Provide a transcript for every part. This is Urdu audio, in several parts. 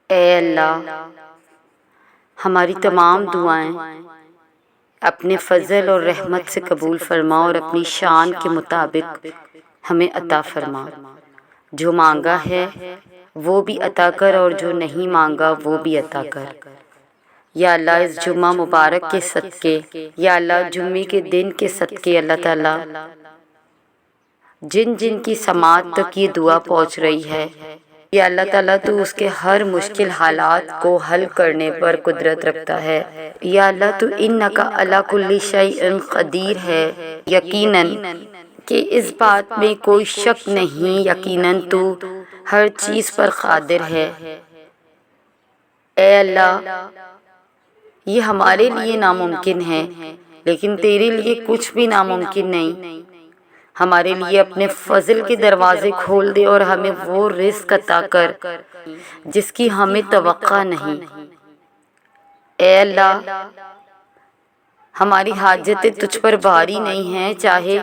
اے اللہ، ہماری تمام دعائیں اپنے فضل اور رحمت سے قبول فرما اور اپنی شان کے مطابق ہمیں عطا فرما۔ جو مانگا ہے وہ بھی عطا کر اور جو نہیں مانگا وہ بھی عطا کر۔ یا اللہ اس جمعہ مبارک کے صدقے، یا اللہ جمعے کے دن کے صدقے اللہ تعالیٰ جن جن کی سماعت تک یہ دعا پہنچ رہی ہے، یا اللہ تعالیٰ تو اس کے ہر مشکل حالات کو حل کرنے پر قدرت رکھتا ہے۔ یا اللہ تو انک علی کل شیء قدیر ہے، یقیناً کہ اس بات میں کوئی شک نہیں، یقیناً تو ہر چیز پر قادر ہے۔ اے اللہ، یہ ہمارے لیے ناممکن ہے لیکن تیرے لیے کچھ بھی ناممکن نہیں۔ ہمارے لیے اپنے فضل کے دروازے کھول دے اور ہمیں وہ رزق عطا کر جس کی ہمیں توقع نہیں۔ اے اللہ، ہماری حاجتیں تجھ پر بھاری نہیں ہیں، چاہے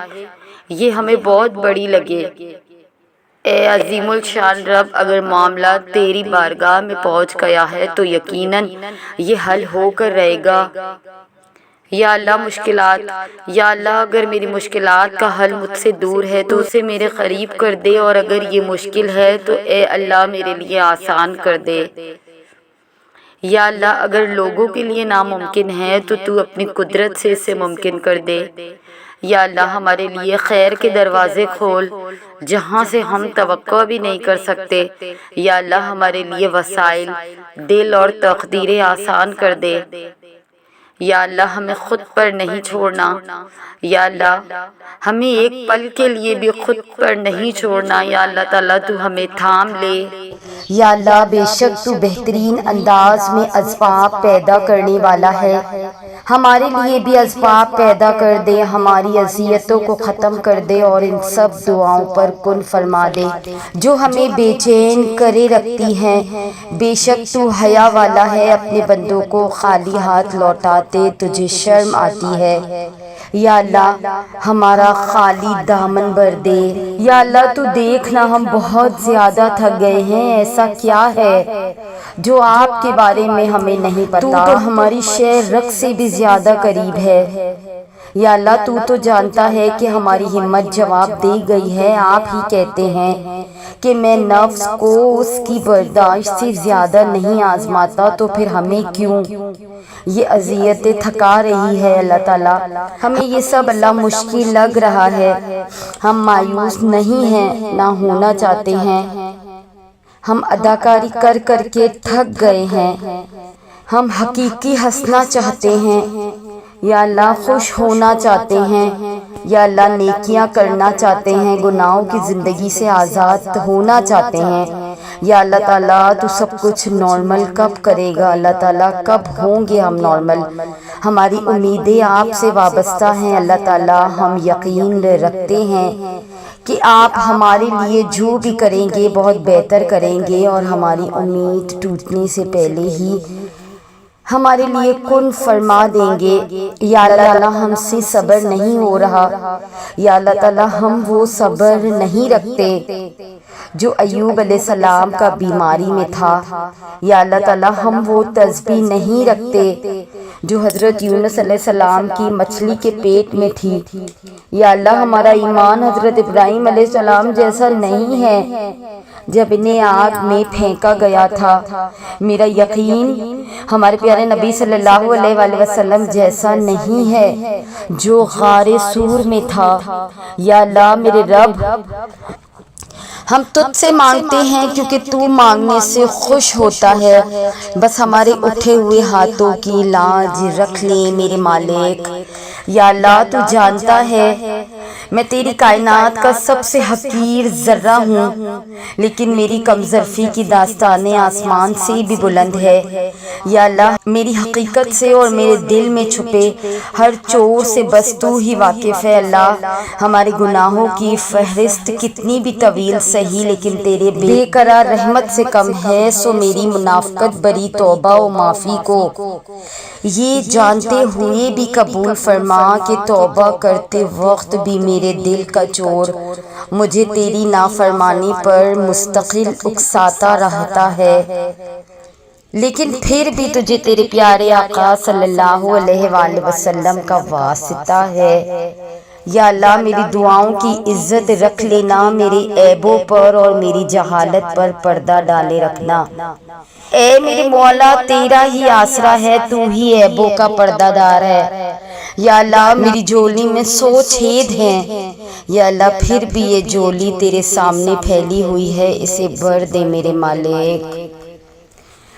یہ ہمیں بہت بڑی لگے۔ اے عظیم الشان رب، اگر معاملہ تیری بارگاہ میں پہنچ گیا ہے تو یقیناً یہ حل ہو کر رہے گا۔ یا اللہ اگر میری مشکلات کا حل مجھ سے دور ہے تو اسے میرے قریب کر دے، اور اگر یہ مشکل ہے تو اے اللہ میرے لیے آسان کر دے۔ یا اللہ اگر لوگوں کے لیے ناممکن ہے تو تو اپنی قدرت سے اسے ممکن کر دے۔ یا اللہ ہمارے لیے خیر کے دروازے کھول جہاں سے ہم توقع بھی نہیں کر سکتے۔ یا اللہ ہمارے لیے وسائل، دل اور تقدیریں آسان کر دے۔ یا اللہ ہمیں خود پر نہیں چھوڑنا، یا اللہ ہمیں ایک پل کے لیے بھی خود پر نہیں چھوڑنا۔ یا اللہ تعالیٰ تو ہمیں تھام لے۔ یا اللہ بے شک تو بہترین انداز میں اسباب پیدا کرنے والا ہے، ہمارے لیے بھی اسباب پیدا کر دے، ہماری اذیتوں کو ختم کر دے اور ان سب دعاؤں پر کن فرما دے جو ہمیں بے چین کرے رکھتی ہیں۔ بے شک تو حیا والا ہے، اپنے بندوں کو خالی ہاتھ لوٹاتے تجھے شرم آتی ہے۔ یا اللہ ہمارا خالی دامن بھر دے۔ یا اللہ تو دیکھنا ہم بہت زیادہ تھک گئے ہیں، ایسا کیا ہے جو آپ کے بارے میں ہمیں نہیں پتا؟ تو ہماری شہ رگ سے بھی زیادہ قریب ہے۔ یا اللہ تو جانتا ہے کہ ہماری ہمت جواب دے گئی ہے۔ آپ ہی کہتے ہیں کہ میں نفس کو اس کی برداشت سے زیادہ نہیں آزماتا، تو پھر ہمیں کیوں یہ اذیتیں تھکا رہی ہے؟ اللہ تعالیٰ ہمیں یہ سب اللہ مشکل لگ رہا ہے، ہم مایوس نہیں ہیں نہ ہونا چاہتے ہیں، ہم اداکاری کر کر کے تھک گئے ہیں، ہم حقیقی ہنسنا چاہتے ہیں۔ یا اللہ خوش ہونا چاہتے ہیں، یا اللہ نیکیاں کرنا چاہتے ہیں، گناہوں کی زندگی سے آزاد ہونا چاہتے ہیں۔ یا اللہ تعالیٰ تو سب کچھ نارمل کب کرے گا؟ اللہ تعالیٰ کب ہوں گے ہم نارمل؟ ہماری امیدیں آپ سے وابستہ ہیں اللہ تعالیٰ، ہم یقین رکھتے ہیں کہ آپ ہمارے لیے جو بھی کریں گے بہت بہتر کریں گے، اور ہماری امید ٹوٹنے سے پہلے ہی ہمارے لیے کن فرما دیں گے۔ یا اللہ تعالیٰ ہم سے صبر نہیں ہو رہا، یا اللہ تعالیٰ ہم وہ صبر نہیں رکھتے جو ایوب علیہ السلام کا بیماری میں تھا۔ یا اللہ تعالیٰ ہم وہ تسبیح نہیں رکھتے جو حضرت یونس علیہ السلام کی مچھلی کے پیٹ میں تھی۔ یا اللہ ہمارا ایمان حضرت ابراہیم علیہ السلام جیسا نہیں ہے جب انہیں آگ میں پھینکا گیا تھا۔ میرا یقین ہمارے پیارے نبی صلی اللہ علیہ وآلہ وسلم جیسا نہیں ہے جو غار سور میں تھا۔ یا اللہ میرے رب ہم تجھ سے مانگتے ہیں کیونکہ تو مانگنے سے خوش ہوتا ہے، بس ہمارے اٹھے ہوئے ہاتھوں کی لاج رکھ لیں میرے مالک۔ یا اللہ تو جانتا ہے میں تیری کائنات کا سب سے حقیر ذرہ ہوں، لیکن میری کم ظرفی کی داستانیں آسمان سے بھی بلند ہے۔ یا اللہ میری حقیقت سے اور میرے دل میں چھپے ہر چور سے بس تو ہی واقف ہے۔ اللہ ہمارے گناہوں کی فہرست کتنی بھی طویل صحیح لیکن تیرے بے قرار رحمت سے کم ہے، سو میری منافقت بری توبہ و معافی کو یہ جانتے ہوئے بھی قبول فرما کہ توبہ کرتے وقت بھی میرے دل کا چور مجھے تیری نافرمانی پر مستقل اکساتا رہتا ہے۔ لیکن پھر بھی تجھے تیرے پیارے آقا صلی اللہ علیہ وآلہ وسلم کا واسطہ ہے۔ یا اللہ میری دعاؤں کی عزت رکھ لینا، میرے عیبوں پر اور میری جہالت پر پردہ ڈالے رکھنا۔ اے میرے مولا تیرا ہی آسرا ہے، تو ہی عیبوں کا پردہ دار ہے۔ یا اللہ میری جھولی میں 100 چھید ہیں، یا اللہ پھر بھی یہ جھولی تیرے سامنے پھیلی ہوئی ہے، اسے بھر دے میرے مالک۔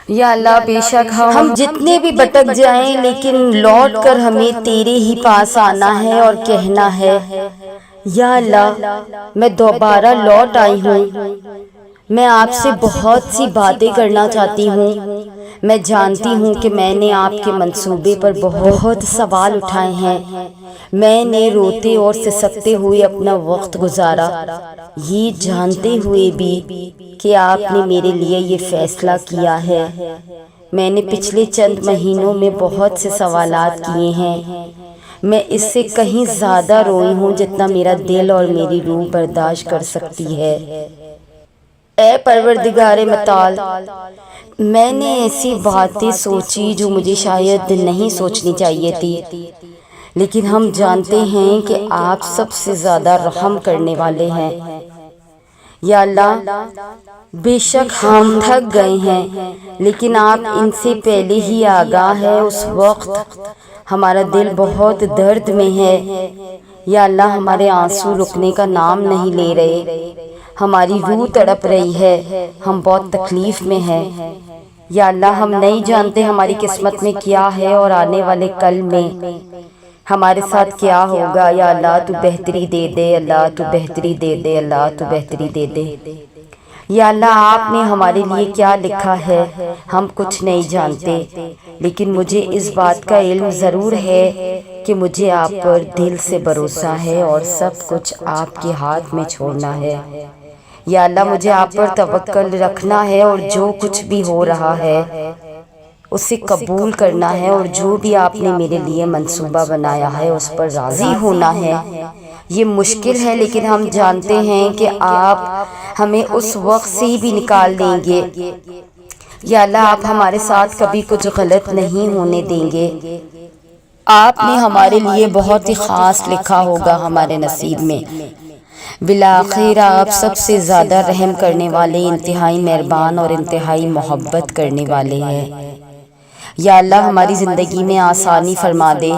یا اللہ بے شک ہم جتنے بھی بھٹک جائیں لیکن لوٹ کر ہمیں تیرے ہی پاس آنا ہے اور کہنا ہے یا اللہ میں دوبارہ لوٹ آئی ہوں، میں آپ سے بہت سی باتیں کرنا چاہتی ہوں۔ میں جانتی ہوں کہ میں نے آپ کے منصوبے پر بہت سوال اٹھائے ہیں، میں نے روتے اور سسکتے ہوئے اپنا وقت گزارا، یہ جانتے ہوئے بھی کہ آپ نے میرے لیے یہ فیصلہ کیا ہے۔ میں نے پچھلے چند مہینوں میں بہت سے سوالات کیے ہیں، میں اس سے کہیں زیادہ روئی ہوں جتنا میرا دل اور میری روح برداشت کر سکتی ہے۔ اے پروردگار متعال، میں نے ایسی باتیں سوچی جو مجھے شاید نہیں سوچنی چاہیے تھی، لیکن ہم جانتے ہیں کہ آپ سب سے زیادہ رحم کرنے والے ہیں۔ یا اللہ بے شک ہم تھک گئے ہیں، لیکن آپ ان سے پہلے ہی آگاہ ہے۔ اس وقت ہمارا دل بہت درد میں ہے، یا اللہ ہمارے آنسو رکنے کا نام نہیں لے رہے، ہماری روح تڑپ رہی ہے، ہم بہت تکلیف میں ہیں۔ یا اللہ ہم نہیں جانتے ہماری قسمت میں کیا ہے اور آنے والے کل میں ہمارے ساتھ کیا ہوگا۔ یا اللہ تو بہتری دے دے، اللہ تو بہتری دے دے، اللہ تو بہتری دے دے۔ یا اللہ آپ نے ہمارے لیے کیا لکھا ہے ہم کچھ نہیں جانتے، لیکن مجھے اس بات کا علم ضرور ہے کہ مجھے آپ پر دل سے بھروسہ ہے اور سب کچھ آپ کے ہاتھ میں چھوڑنا ہے۔ یا اللہ مجھے آپ پر توکل رکھنا ہے اور جو کچھ بھی ہو رہا ہے اسے قبول کرنا ہے، اور جو بھی آپ نے میرے لیے منصوبہ بنایا ہے اس پر راضی ہونا ہے۔ یہ مشکل ہے لیکن ہم جانتے ہیں کہ آپ ہمیں اس وقت سے بھی نکال دیں گے۔ یا اللہ آپ ہمارے ساتھ کبھی کچھ غلط نہیں ہونے دیں گے، آپ نے ہمارے لیے بہت ہی خاص لکھا ہوگا ہمارے نصیب میں۔ بالآخر آپ سب سے زیادہ رحم کرنے والے، انتہائی مہربان اور انتہائی محبت کرنے والے ہیں۔ یا اللہ ہماری زندگی میں آسانی فرما دے،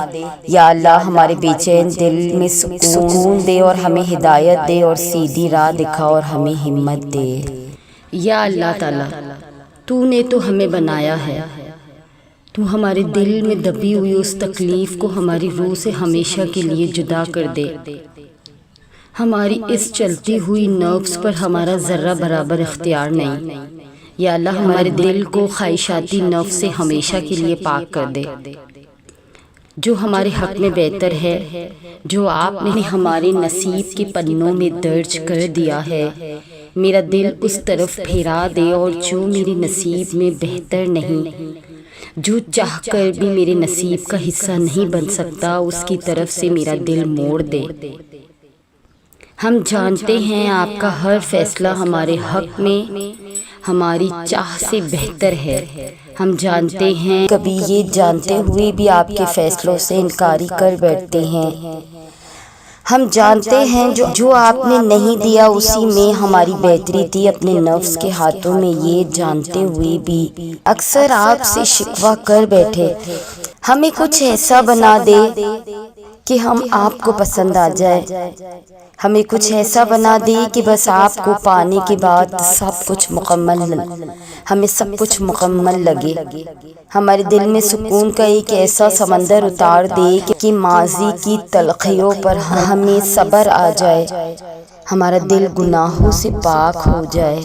یا اللہ ہمارے بے چین دل میں سکون دے اور ہمیں ہدایت دے اور سیدھی راہ دکھا اور ہمیں ہمت دے۔ یا اللہ تعالیٰ تو نے تو ہمیں بنایا ہے، تو ہمارے دل میں دبی ہوئی اس تکلیف کو ہماری روح سے ہمیشہ کے لیے جدا کر دے۔ ہماری اس چلتی ہوئی نفس پر ہمارا ذرہ برابر اختیار نہیں۔ یا اللہ ہمارے دل کو خواہشاتی نفس سے ہمیشہ کے لیے پاک کر دے، جو ہمارے حق میں بہتر ہے، جو آپ نے ہمارے نصیب کے پنوں میں درج کر دیا ہے میرا دل اس طرف پھیرا دے، اور جو میرے نصیب میں بہتر نہیں، جو چاہ کر بھی میرے نصیب کا حصہ نہیں بن سکتا، اس کی طرف سے میرا دل موڑ دے۔ ہم جانتے ہیں آپ کا ہر فیصلہ ہمارے حق میں ہماری چاہ سے بہتر ہے۔ ہم جانتے ہیں کبھی یہ جانتے ہوئے بھی آپ کے فیصلوں سے انکاری کر بیٹھتے ہیں۔ ہم جانتے ہیں جو آپ نے نہیں دیا اسی میں ہماری بہتری تھی، اپنے نفس کے ہاتھوں میں یہ جانتے ہوئے بھی اکثر آپ سے شکوہ کر بیٹھے۔ ہمیں کچھ ایسا بنا دے کہ ہم آپ کو پسند آ جائے، ہمیں کچھ ایسا بنا دے کہ بس آپ کو پانے کے بعد ہمیں سب کچھ مکمل لگے۔ ہمارے دل میں سکون کا ایک ایسا سمندر اتار دے کہ ماضی کی تلخیوں پر ہمیں صبر آ جائے، ہمارا دل گناہوں سے پاک ہو جائے۔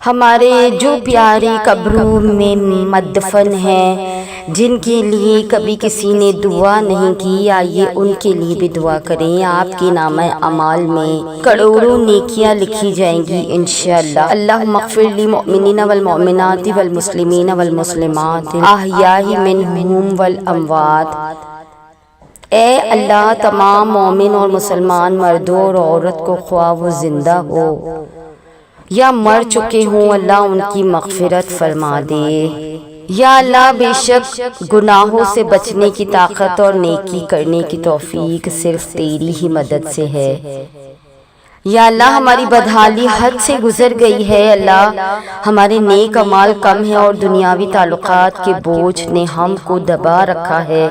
ہمارے جو پیارے قبروں میں مدفن ہیں، جن کے لیے کبھی کسی نے دعا نہیں کی، آئیے ان کے لیے بھی دعا کریں۔ آپ کے نامہ اعمال میں کروڑوں نیکیاں لکھی جائیں گی انشاءاللہ۔ اللہم اغفر للمؤمنین والمؤمنات والمسلمین والمسلمات الاحیاء منہم والاموات۔ اے اللہ تمام مومن اور مسلمان مردوں اور عورت کو، خواہ وہ زندہ ہو یا مر چکے ہوں، اللہ ان کی مغفرت فرما دے۔ یا اللہ بے شک گناہوں سے بچنے کی طاقت اور نیکی کرنے کی توفیق صرف تیری ہی مدد سے ہے۔ یا اللہ ہماری بدحالی حد سے گزر گئی ہے، اللہ ہمارے نیک اعمال کم ہیں اور دنیاوی تعلقات کے بوجھ نے ہم کو دبا رکھا ہے۔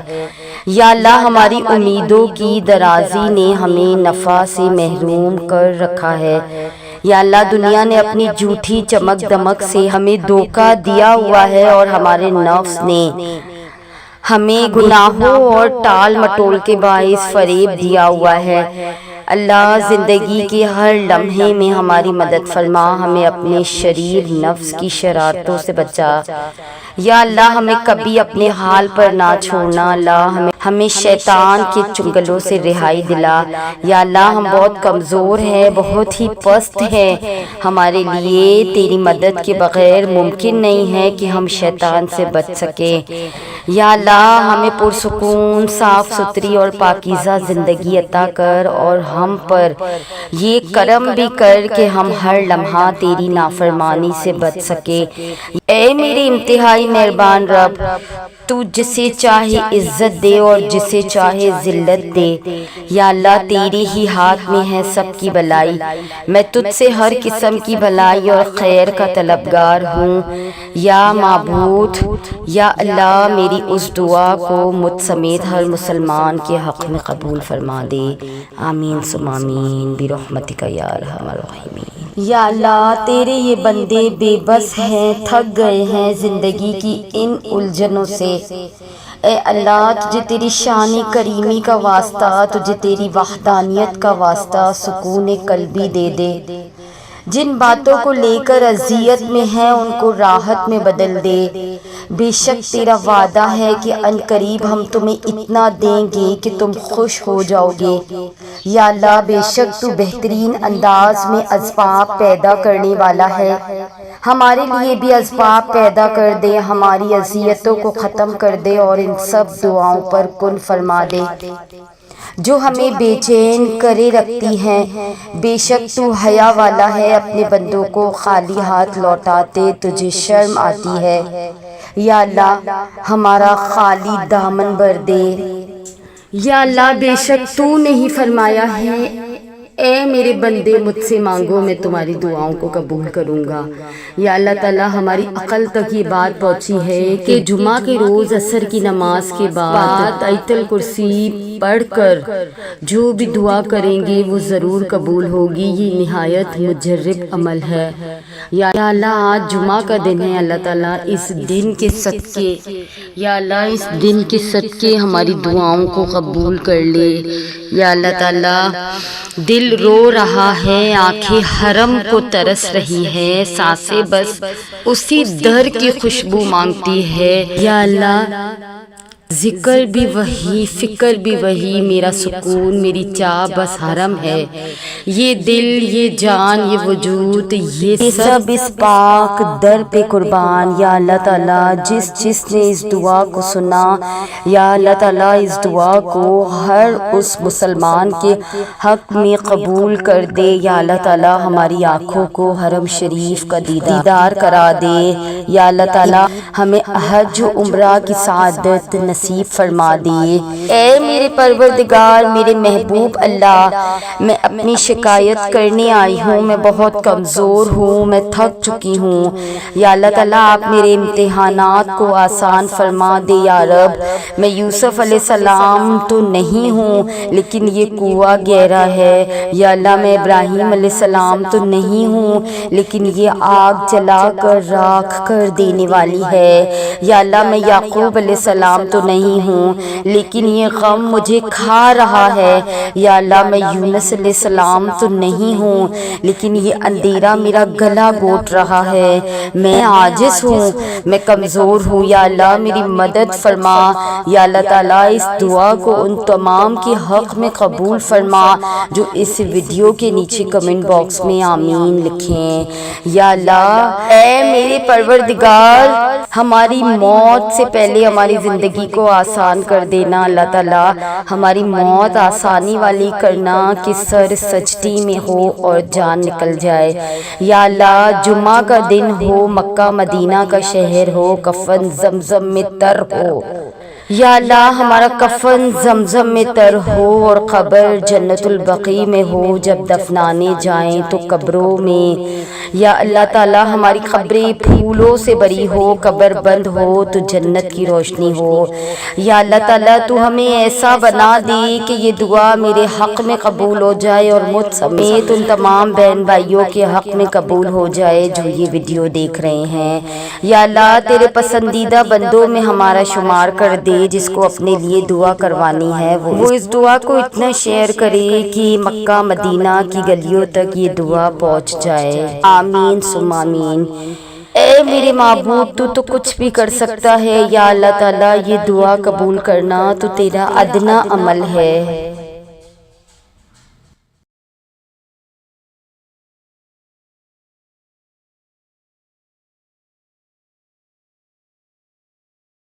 یا اللہ ہماری امیدوں کی درازی نے ہمیں نفع سے محروم کر رکھا ہے۔ یا اللہ دنیا نے اپنی جھوٹی چمک دمک سے ہمیں دھوکہ دیا ہوا ہے اور ہمارے نفس نے ہمیں گناہوں اور ٹال مٹول کے باعث فریب دیا ہوا ہے۔ اللہ زندگی کے ہر لمحے میں ہماری مدد فرما، ہمیں اپنے شریر نفس کی شرارتوں سے بچا۔ یا اللہ ہمیں کبھی اپنے حال پر نہ چھوڑنا، اللہ ہمیں شیطان کے چنگلوں سے رہائی دلا۔ یا اللہ ہم بہت کمزور ہیں، بہت ہی پست ہیں، ہمارے لیے تیری مدد کے بغیر ممکن نہیں ہے کہ ہم شیطان سے بچ سکیں۔ یا اللہ ہمیں پرسکون صاف ستھری اور پاکیزہ زندگی عطا کر اور ہم پر یہ کرم بھی کر کہ ہم ہر لمحہ تیری نافرمانی سے بچ سکے۔ اے میرے انتہائی مہربان رب، تو جسے چاہے عزت دے اور جسے چاہے ذلت دے۔ یا اللہ تیرے ہی ہاتھ میں ہے سب کی بھلائی، میں تجھ سے ہر قسم کی بھلائی اور خیر کا طلبگار ہوں۔ یا معبود، یا اللہ میری اس دعا کو مجھ سمیت ہر مسلمان کے حق میں قبول فرما دے، آمین ثم آمین برحمتک یا ارحم الراحمین۔ یا اللہ تیرے یہ بندے بے بس ہیں، تھک گئے ہیں زندگی کی ان الجھنوں سے۔ اے اللہ تجھے تیری شان کریمی کا واسطہ، تجھے تیری وحدانیت کا واسطہ سکون قلبی دے دے۔ جن باتوں کو لے کر اذیت میں ہیں ان کو راحت میں بدل دے۔ بے شک تیرا وعدہ ہے کہ ان قریب ہم تمہیں اتنا دیں گے کہ تم خوش ہو جاؤ گے۔ یا اللہ بے شک تو بہترین انداز میں اسباب پیدا کرنے والا ہے، ہمارے لیے بھی اسباب پیدا کر دے، ہماری اذیتوں کو ختم کر دے اور ان سب دعاؤں پر کن فرما دے جو ہمیں بے چین کرے رکھتی ہیں۔ بے شک تو حیا والا ہے، اپنے بندوں کو خالی ہاتھ لوٹاتے تجھے شرم آتی ہے۔ یا اللہ ہمارا خالی دامن بھر دے۔ یا اللہ بے شک تو نے ہی فرمایا ہے، اے میرے بندے مجھ سے مانگو میں تمہاری دعاؤں کو قبول کروں گا۔ یا اللہ تعالیٰ ہماری عقل تک یہ بات پہنچی ہے کہ جمعہ کے روز عصر کی نماز کے بعد آیت الکرسی پڑھ کر جو بھی دعا کریں گے وہ ضرور قبول ہوگی، یہ نہایت مجرب عمل ہے۔ یا اللہ آج جمعہ کا دن ہے، اللہ تعالیٰ اس دن کے صدقے، یا اللہ اس دن کے صدقے ہماری دعاؤں کو قبول کر لے۔ یا اللہ تعالیٰ دل رو رہا ہے، آنکھیں حرم کو ترس رہی ہے، سانسیں بس اسی در کی خوشبو مانگتی ہے۔ یا اللہ ذکر بھی وہی، فکر بھی وہی، میرا سکون میری چاہ بس حرم ہے۔ یہ دل، یہ جان، یہ وجود، یہ سب اس پاک در پہ قربان۔ یا اللہ تعالیٰ جس نے اس دعا کو سنا، یا اللہ تعالیٰ اس دعا کو ہر اس مسلمان کے حق میں قبول کر دے۔ یا اللہ تعالیٰ ہماری آنکھوں کو حرم شریف کا دیدار کرا دے۔ یا اللہ تعالیٰ ہمیں حج و عمرہ کی سعادت نصیب فرما دیے۔ اے میرے پروردگار، میرے محبوب اللہ، میں اپنی شکایت کرنے آئی ہوں، میں بہت کمزور ہوں، میں تھک چکی ہوں۔ یا اللہ تعالیٰ آپ میرے امتحانات کو آسان فرما دے۔ یا رب میں یوسف علیہ السلام تو نہیں ہوں لیکن یہ کنواں گہرا ہے۔ یا اللہ میں ابراہیم علیہ السلام تو نہیں ہوں لیکن یہ آگ جلا کر راکھ کر دینے والی ہے۔ یا اللہ میں یعقوب علیہ السلام تو نہیں ہوں لیکن یہ غم مجھے کھا رہا ہے۔ یا اللہ میں یونس علیہ السلام تو نہیں ہوں لیکن یہ اندھیرا میرا گلا گھونٹ رہا ہے۔ میں عاجز ہوں، میں کمزور ہوں، یا اللہ میری مدد فرما۔ یا اللہ تعالیٰ اس دعا کو ان تمام کے حق میں قبول فرما جو اس ویڈیو کے نیچے کمنٹ باکس میں آمین لکھیں۔ یا اللہ اے میرے پروردگار، ہماری موت سے پہلے ہماری زندگی کو آسان کر دینا اللہ تعالیٰ، ہماری موت آسانی والی کرنا کہ سر سجدی میں ہو اور جان نکل جائے۔ یا اللہ جمعہ کا دن ہو، مکہ مدینہ کا شہر ہو، کفن زمزم میں تر ہو، یا اللہ ہمارا کفن زمزم میں تر ہو اور قبر جنت البقیع میں ہو، جب دفنانے جائیں تو قبروں میں یا اللہ تعالیٰ ہماری قبریں پھولوں سے بری ہو، قبر بند ہو تو جنت کی روشنی ہو۔ یا اللہ تعالیٰ تو ہمیں ایسا بنا دے کہ یہ دعا میرے حق میں قبول ہو جائے اور مجھ سمیت ان تمام بہن بھائیوں کے حق میں قبول ہو جائے جو یہ ویڈیو دیکھ رہے ہیں۔ یا اللہ تیرے پسندیدہ بندوں میں ہمارا شمار کر دے جس کو اپنے لیے دعا کروانی ہے، وہ اس دعا کو اتنا شیئر کرے کہ مکہ مدینہ کی گلیوں تک یہ دعا پہنچ جائے۔ آمین ثم آمین۔ اے میرے معبود تو کچھ بھی کر سکتا ہے، یا اللہ تعالیٰ یہ دعا قبول کرنا تو تیرا ادنا عمل ہے۔